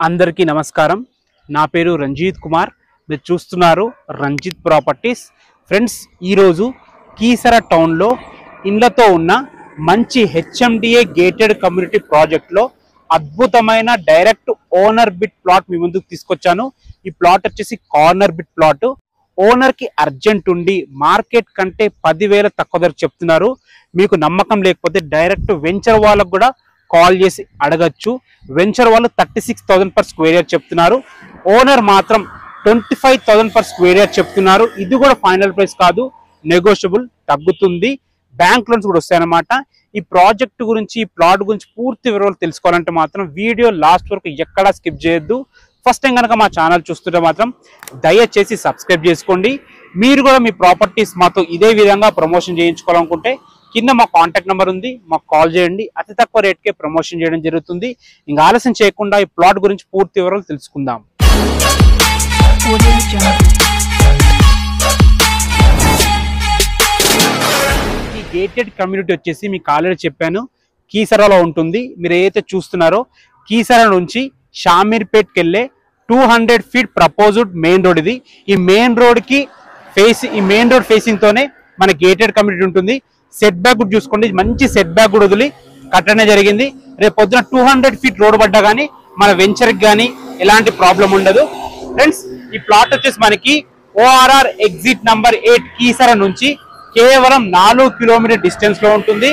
అందరికీ నమస్కారం. నా పేరు రంజిత్ కుమార్. మీరు చూస్తున్నారు రంజిత్ ప్రాపర్టీస్. ఫ్రెండ్స్, ఈరోజు కీసర టౌన్లో ఇండ్లతో ఉన్న మంచి హెచ్ఎండిఏ గేటెడ్ కమ్యూనిటీ ప్రాజెక్ట్లో అద్భుతమైన డైరెక్ట్ ఓనర్ బిట్ ప్లాట్ మీ ముందుకు తీసుకొచ్చాను. ఈ ప్లాట్ వచ్చేసి కార్నర్ బిట్ ప్లాట్. ఓనర్కి అర్జెంట్ ఉండి మార్కెట్ కంటే 10,000 తక్కువ ధర చెప్తున్నారు. మీకు నమ్మకం లేకపోతే డైరెక్ట్ వెంచర్ వాళ్ళకు కూడా కాల్ చేసి అడగచ్చు. వెంచర్ వాళ్ళు 36,000 పర్ స్క్వేర్ యార్డ్ చెప్తున్నారు. ఓనర్ మాత్రం 25,000 పర్ స్క్వేర్ యార్డ్ చెప్తున్నారు. ఇది కూడా ఫైనల్ ప్రైస్ కాదు, నెగోషియబుల్, తగ్గుతుంది. బ్యాంక్ లోన్స్ కూడా వస్తాయన్నమాట. ఈ ప్రాజెక్ట్ గురించి, ఈ ప్లాట్ గురించి పూర్తి వివరాలు తెలుసుకోవాలంటే మాత్రం వీడియో లాస్ట్ వరకు ఎక్కడా స్కిప్ చేయొద్దు. ఫస్ట్ టైం కనుక మా ఛానల్ చూస్తుంటే మాత్రం దయచేసి సబ్స్క్రైబ్ చేసుకోండి. మీరు కూడా మీ ప్రాపర్టీస్ మాతో ఇదే విధంగా ప్రమోషన్ చేయించుకోవాలనుకుంటే కింద మా కాంటాక్ట్ నెంబర్ ఉంది, మాకు కాల్ చేయండి. అతి తక్కువ రేట్కే ప్రమోషన్ చేయడం జరుగుతుంది. ఇంకా ఆలస్యం చేయకుండా ఈ ప్లాట్ గురించి పూర్తి వివరాలు తెలుసుకుందాం. ఈ గేటెడ్ కమ్యూనిటీ వచ్చేసి మీకు ఆల్రెడీ చెప్పాను, కీసరాలో ఉంటుంది. మీరు ఏదైతే చూస్తున్నారో కీసర నుంచి షామీర్పేట్కి వెళ్ళే 200 ఫీట్ ప్రపోజ్డ్ మెయిన్ రోడ్ ఇది. ఈ మెయిన్ రోడ్ ఫేసింగ్ తోనే మన గేటెడ్ కమ్యూనిటీ ఉంటుంది. సెట్ బ్యాక్ కూడా చూసుకోండి, మంచి సెట్ బ్యాక్ కూడా వదిలి కట్టనే జరిగింది. రేపు పొద్దున 200 ఫీట్ రోడ్ పడ్డా కానీ మన వెంచర్కి కానీ ఎలాంటి ప్రాబ్లం ఉండదు. ఫ్రెండ్స్, ఈ ప్లాట్ వచ్చేసి మనకి ORR ఎగ్జిట్ నంబర్ 8 కీసర నుంచి కేవలం 4 కిలోమీటర్ డిస్టెన్స్ లో ఉంటుంది.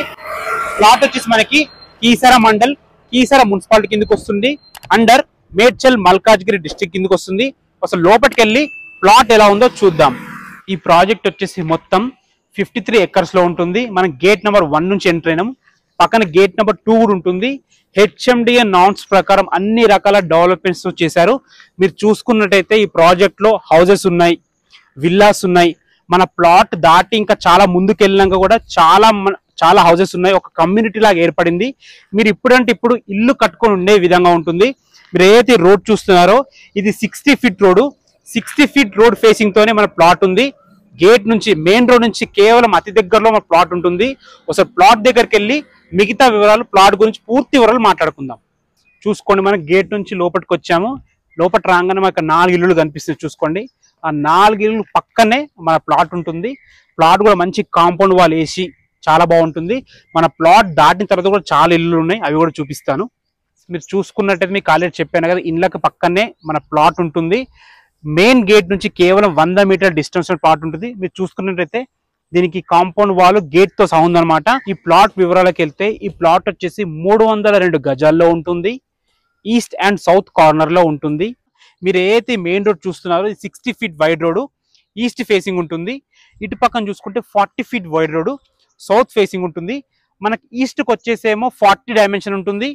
ప్లాట్ వచ్చేసి మనకి కీసర మండల్, కీసర మున్సిపాలిటీ కిందకి వస్తుంది. అండర్ మేడ్చల్ మల్కాజ్గిరి డిస్ట్రిక్ట్ కిందకి వస్తుంది. అసలు లోపలికి వెళ్ళి ప్లాట్ ఎలా ఉందో చూద్దాం. ఈ ప్రాజెక్ట్ వచ్చేసి మొత్తం 53 ఎకర్స్ లో ఉంటుంది. మనం గేట్ నెంబర్ 1 నుంచి ఎంటర్ అయినాం. పక్కన గేట్ నెంబర్ 2 కూడా ఉంటుంది. హెచ్ఎండిఏ నార్మ్స్ ప్రకారం అన్ని రకాల డెవలప్మెంట్స్ చేశారు. మీరు చూసుకున్నట్టయితే ఈ ప్రాజెక్ట్ లో హౌసెస్ ఉన్నాయి, విల్లాస్ ఉన్నాయి. మన ప్లాట్ దాటి ఇంకా చాలా ముందుకు వెళ్ళినాక కూడా చాలా హౌసెస్ ఉన్నాయి. ఒక కమ్యూనిటీ లాగా ఏర్పడింది. మీరు ఇప్పుడు ఇల్లు కట్టుకొని ఉండే విధంగా ఉంటుంది. మీరు ఏదైతే రోడ్ చూస్తున్నారో ఇది 60 feet road. 60 feet road facing తోనే మన ప్లాట్ ఉంది. గేట్ నుంచి, మెయిన్ రోడ్ నుంచి కేవలం అతి దగ్గరలో మన ప్లాట్ ఉంటుంది. ఒకసారి ప్లాట్ దగ్గరికి వెళ్ళి మిగతా వివరాలు, ప్లాట్ గురించి పూర్తి వివరాలు మాట్లాడుకుందాం. చూసుకోండి, మనం గేట్ నుంచి లోపలికి వచ్చాము. లోపల రాగానే మనకు 4 ఇల్లులు కనిపిస్తుంది. చూసుకోండి, ఆ 4 ఇల్లు పక్కనే మన ప్లాట్ ఉంటుంది. ప్లాట్ కూడా మంచి కాంపౌండ్ వాల్ వేసి చాలా బాగుంటుంది. మన ప్లాట్ దాటిన తర్వాత కూడా చాలా ఇల్లులు ఉన్నాయి, అవి కూడా చూపిస్తాను. మీరు చూసుకున్నట్టయితే మీకు ఆల్రెడీ చెప్పాను కదా, ఇళ్ళకి పక్కనే మన ప్లాట్ ఉంటుంది. మెయిన్ గేట్ నుంచి కేవలం 100 మీటర్ డిస్టెన్స్ ప్లాట్ ఉంటుంది. మీరు చూసుకున్నట్టయితే దీనికి కాంపౌండ్ వాల్ గేట్ తో సహా ఉందన్నమాట. ఈ ప్లాట్ వివరాలకు వెళ్తే ఈ ప్లాట్ వచ్చేసి 302 గజాల్లో ఉంటుంది. ఈస్ట్ అండ్ సౌత్ కార్నర్ లో ఉంటుంది. మీరు ఏదైతే మెయిన్ రోడ్ చూస్తున్నారో 60 feet wide road east facing ఉంటుంది. ఇటు పక్కన చూసుకుంటే 40 feet wide road south facing ఉంటుంది. మనకి ఈస్ట్ కి వచ్చేసేమో 40 డైమెన్షన్ ఉంటుంది,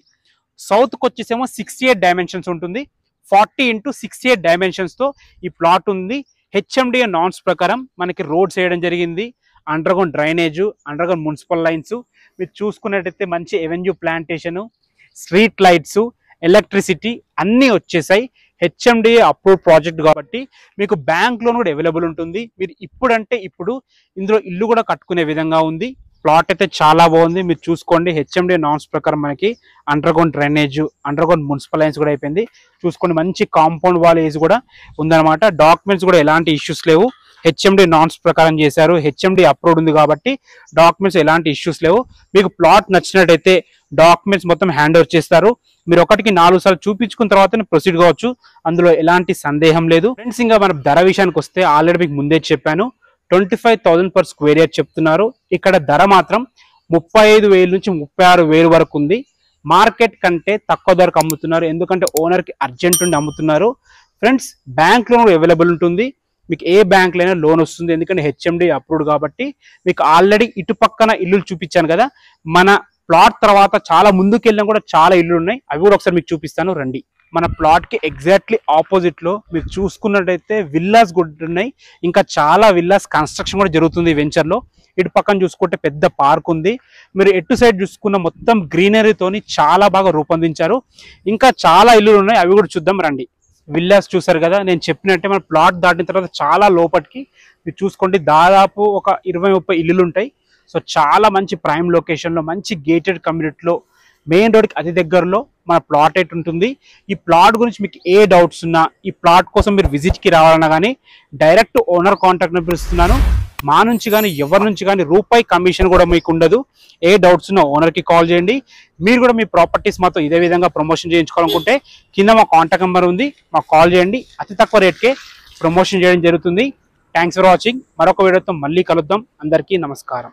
సౌత్ కి వచ్చేసేమో 68 డైమెన్షన్స్ ఉంటుంది. 40 × 68 డైమెన్షన్స్ తో ఈ ప్లాట్ ఉంది. హెచ్ఎండిఏ నార్మ్స్ ప్రకారం మనకి రోడ్స్ వేయడం జరిగింది. Under ground drainage, under ground municipal lines. మీరు చూసుకున్నట్టయితే మంచి avenue plantation, street lights, electricity అన్నీ వచ్చేసాయి. హెచ్ఎండిఏ అప్రూవ్డ్ ప్రాజెక్ట్ కాబట్టి మీకు బ్యాంక్ లోన్ కూడా అవైలబుల్ ఉంటుంది. మీరు ఇప్పుడు ఇందులో ఇల్లు కూడా కట్టుకునే విధంగా ఉంది. ప్లాట్ అయితే చాలా బాగుంది. మీరు చూసుకోండి, హెచ్ఎండిఏ నార్మ్స్ ప్రకారం మనకి under ground drainage, under ground municipal lines కూడా అయిపోయింది. చూసుకోండి, మంచి కాంపౌండ్ వాల్ ఏజ్ కూడా ఉందన్నమాట. డాక్యుమెంట్స్ కూడా ఎలాంటి ఇష్యూస్ లేవు. హెచ్ఎండిఏ నార్మ్స్ ప్రకారం చేశారు. హెచ్ఎండిఏ అప్రూవ్డ్ ఉంది కాబట్టి డాక్యుమెంట్స్ ఎలాంటి ఇష్యూస్ లేవు. మీకు ప్లాట్ నచ్చినట్టయితే డాక్యుమెంట్స్ మొత్తం హ్యాండ్ ఓవర్ చేస్తారు. మీరు 1కి 4 సార్లు చూపించుకున్న తర్వాత ప్రొసీడ్ కావచ్చు, అందులో ఎలాంటి సందేహం లేదు. ఫ్రెండ్స్, ఇంకా మన ధర విషయానికి వస్తే ఆల్రెడీ మీకు ముందే చెప్పాను, 25,000 పర్ స్క్వేర్ యార్డ్ చెప్తున్నారు. ఇక్కడ ధర మాత్రం 35,000 నుంచి 36,000 వరకు ఉంది. మార్కెట్ కంటే తక్కువ ధరకు అమ్ముతున్నారు, ఎందుకంటే ఓనర్కి అర్జెంట్ ఉండి అమ్ముతున్నారు. ఫ్రెండ్స్, బ్యాంక్ లోన్ అవైలబుల్ ఉంటుంది. మీకు ఏ బ్యాంక్ లైనా లోన్ వస్తుంది, ఎందుకంటే హెచ్ఎండి అప్రూవ్డ్ కాబట్టి. మీకు ఆల్రెడీ ఇటు పక్కన ఇల్లులు చూపించాను కదా, మన ప్లాట్ తర్వాత చాలా ముందుకు వెళ్ళినా కూడా చాలా ఇల్లు ఉన్నాయి, అవి కూడా ఒకసారి మీకు చూపిస్తాను, రండి. మన ప్లాట్ కి ఎగ్జాక్ట్లీ ఆపోజిట్ లో మీరు చూసుకున్నట్టయితే విల్లాస్ కూడా ఉన్నాయి. ఇంకా చాలా విల్లాస్ కన్స్ట్రక్షన్ కూడా జరుగుతుంది వెంచర్ లో. ఇటు పక్కన చూసుకుంటే పెద్ద పార్క్ ఉంది. మీరు ఎటు సైడ్ చూసుకున్న మొత్తం గ్రీనరీతోని చాలా బాగా రూపొందించారు. ఇంకా చాలా ఇల్లులు ఉన్నాయి, అవి కూడా చూద్దాం, రండి. విల్లాస్ చూసారు కదా, నేను చెప్పినట్టే మన ప్లాట్ దాటిన తర్వాత చాలా లోపలికి మీరు చూసుకోండి, దాదాపు ఒక 20-30 ఇల్లులు ఉంటాయి. సో చాలా మంచి ప్రైమ్ లొకేషన్ లో, మంచి గేటెడ్ కమ్యూనిటీలో మెయిన్ రోడ్కి అతి దగ్గరలో మన ప్లాట్ అయితే ఉంటుంది. ఈ ప్లాట్ గురించి మీకు ఏ డౌట్స్ ఉన్నా, ఈ ప్లాట్ కోసం మీరు విజిట్కి రావాలన్నా కానీ డైరెక్ట్ ఓనర్ కాంటాక్ట్ నెంబర్ ఇస్తున్నాను. మా నుంచి కానీ ఎవరి నుంచి కానీ రూపాయి కమిషన్ కూడా మీకు ఉండదు. ఏ డౌట్స్ ఉన్నా ఓనర్కి కాల్ చేయండి. మీరు కూడా మీ ప్రాపర్టీస్ మాతో ఇదే విధంగా ప్రమోషన్ చేయించుకోవాలనుకుంటే కింద మా కాంటాక్ట్ నెంబర్ ఉంది, మాకు కాల్ చేయండి. అతి తక్కువ రేట్కే ప్రమోషన్ చేయడం జరుగుతుంది. Thanks for watching. మరొక వీడియోతో మళ్ళీ కలుద్దాం. అందరికీ నమస్కారం.